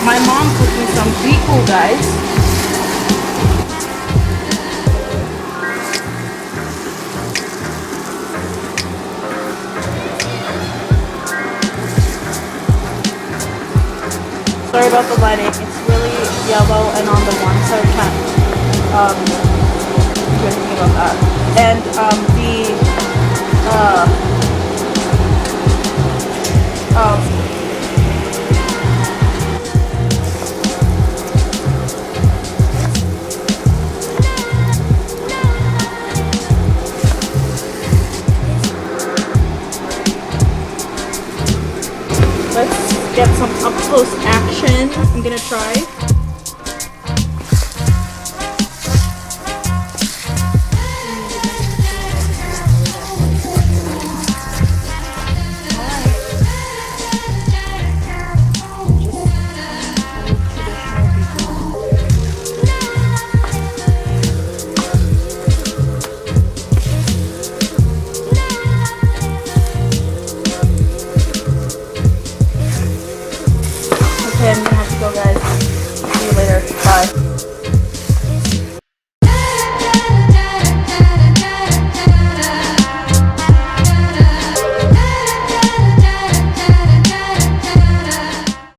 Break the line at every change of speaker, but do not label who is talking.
My mom cooked me some biku, guys. Sorry about the lighting. It's really yellow and on the one side I can't do anything about that. And let's get some up close action. I'm gonna try.